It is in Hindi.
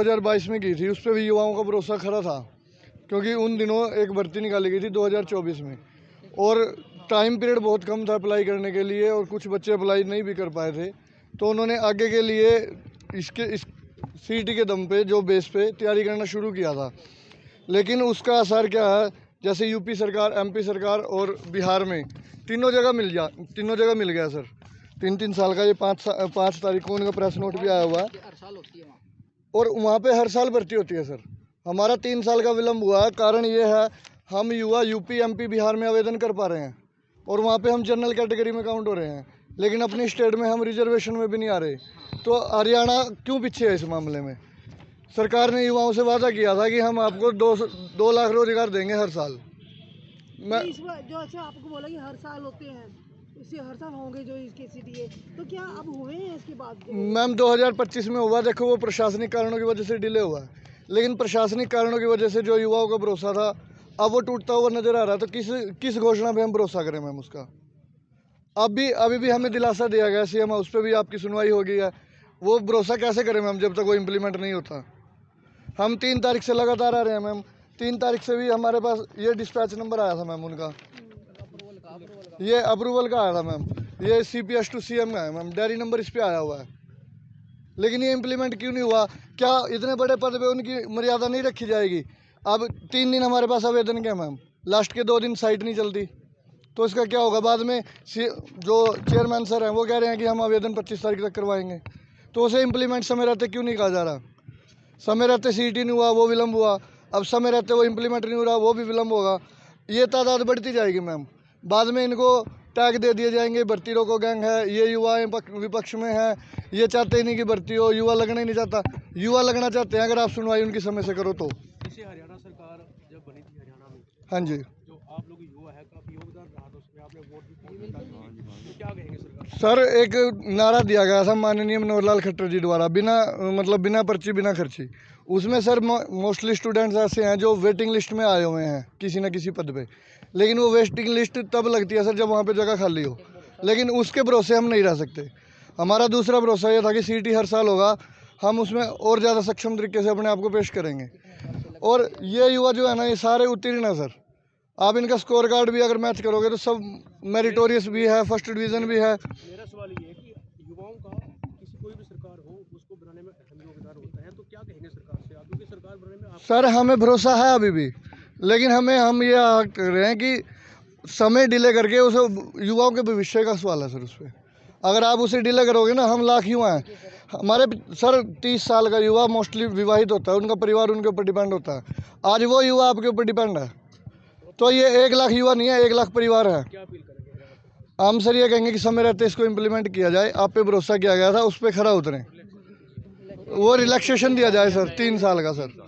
2022 में की थी, उस पर भी युवाओं का भरोसा खरा था, क्योंकि उन दिनों एक भर्ती निकाली गई थी 2024 में और टाइम पीरियड बहुत कम था अप्लाई करने के लिए और कुछ बच्चे अप्लाई नहीं भी कर पाए थे। तो उन्होंने आगे के लिए इस सीटी के दम पे जो बेस पे तैयारी करना शुरू किया था, लेकिन उसका असर क्या है, जैसे यूपी सरकार, एमपी सरकार और बिहार में तीनों जगह मिल गया सर। 3-3 साल का, ये 5 तारीख को उनका प्रेस नोट भी आया हुआ है और वहाँ पे हर साल भर्ती होती है सर। हमारा 3 साल का विलम्ब हुआ है, कारण ये है हम युवा यूपी एमपी बिहार में आवेदन कर पा रहे हैं और वहाँ पे हम जनरल कैटेगरी में काउंट हो रहे हैं, लेकिन अपनी स्टेट में हम रिजर्वेशन में भी नहीं आ रहे। तो हरियाणा क्यों पीछे है इस मामले में? सरकार ने युवाओं से वादा किया था कि हम आपको 2 लाख रोजगार देंगे हर साल। मैं इस बार जो अच्छा आपको बोला कि हर साल होते हैं, इससे हर साल होंगे जो इसके सीटीए, तो क्या अब हुए हैं इसके बाद? मैम 2025 में हुआ, देखो वो प्रशासनिक कारणों की वजह से डिले हुआ है, लेकिन प्रशासनिक कारणों की वजह से जो युवाओं का भरोसा था अब वो टूटता हुआ नजर आ रहा है। तो किस घोषणा पे हम भरोसा करें मैम उसका? अभी भी हमें दिलासा दिया गया सीएम हाउस पे भी आपकी सुनवाई हो गई है, वो भरोसा कैसे करें मैम जब तक वो इम्प्लीमेंट नहीं होता? हम 3 तारीख से लगातार आ रहे हैं मैम। 3 तारीख से भी हमारे पास ये डिस्पैच नंबर आया था मैम, उनका ये अप्रूवल का आया था मैम, ये CPS टू CM का है मैम, डायरी नंबर इस पे आया हुआ है, लेकिन ये इम्प्लीमेंट क्यों नहीं हुआ? क्या इतने बड़े पद पे उनकी मर्यादा नहीं रखी जाएगी? अब 3 दिन हमारे पास आवेदन के मैम, लास्ट के 2 दिन साइट नहीं चलती, तो इसका क्या होगा? बाद में जो चेयरमैन सर हैं वो कह रहे हैं कि हम आवेदन 25 तारीख तक करवाएंगे, तो उसे इम्प्लीमेंट समय रहते क्यों नहीं कहा जा रहा? समय रहते CET नहीं हुआ, वो विलम्ब हुआ, अब समय रहते वो इम्प्लीमेंट नहीं हो रहा, वो भी विलम्ब होगा। ये तादाद बढ़ती जाएगी मैम, बाद में इनको टैग दे दिए जाएंगे, भर्ती रोको गैंग है, ये युवा विपक्ष में है, ये चाहते ही नहीं कि भर्ती हो, युवा लगना ही नहीं चाहता। युवा लगना चाहते हैं अगर आप सुनवाई उनकी समय से करो तो। जैसे हरियाणा सरकार जब बनी थी हरियाणा में, हाँ जी, जो आप लोग युवा है काफी योगदान रहा था उसमें, आपने वोट भी तो क्या कहेंगे सरकार? सर एक नारा दिया गया था माननीय मनोहर लाल खट्टर जी द्वारा, बिना पर्ची बिना खर्ची। उसमें सर मोस्टली स्टूडेंट्स ऐसे हैं जो वेटिंग लिस्ट में आए हुए हैं किसी न किसी पद पे, लेकिन वो वेटिंग लिस्ट तब लगती है सर जब वहाँ पे जगह खाली हो, लेकिन उसके भरोसे हम नहीं रह सकते। हमारा दूसरा भरोसा ये था कि CET हर साल होगा, हम उसमें और ज़्यादा सक्षम तरीके से अपने आप को पेश करेंगे। और ये युवा जो है ना, ये सारे उत्तीर्ण है सर। आप इनका स्कोर कार्ड भी अगर मैच करोगे तो सब मेरिटोरियस भी है, फर्स्ट डिवीज़न भी है। मेरा सवाल ये है कि युवाओं का किसी कोई भी सरकार हो उसको बनाने में अहम योगदान होता है, तो क्या कहेंगे सरकार से आप, क्योंकि सरकार बनाने में आप... सर हमें भरोसा है अभी भी, लेकिन हम ये कह रहे हैं कि समय डिले करके उसे, युवाओं के भविष्य का सवाल है सर उस पर। अगर आप उसे डिले करोगे ना, हम लाख युवा हैं हमारे सर, 30 साल का युवा मोस्टली विवाहित होता है, उनका परिवार उनके ऊपर डिपेंड होता है। आज वो युवा आपके ऊपर डिपेंड है, तो ये 1 लाख युवा नहीं है, 1 लाख परिवार है। क्या अपील करेंगे? हम सर ये कहेंगे कि समय रहते इसको इम्प्लीमेंट किया जाए, आप पे भरोसा किया गया था उस पर खरा उतरें, वो रिलैक्सेशन दिया जाए सर 3 साल का सर।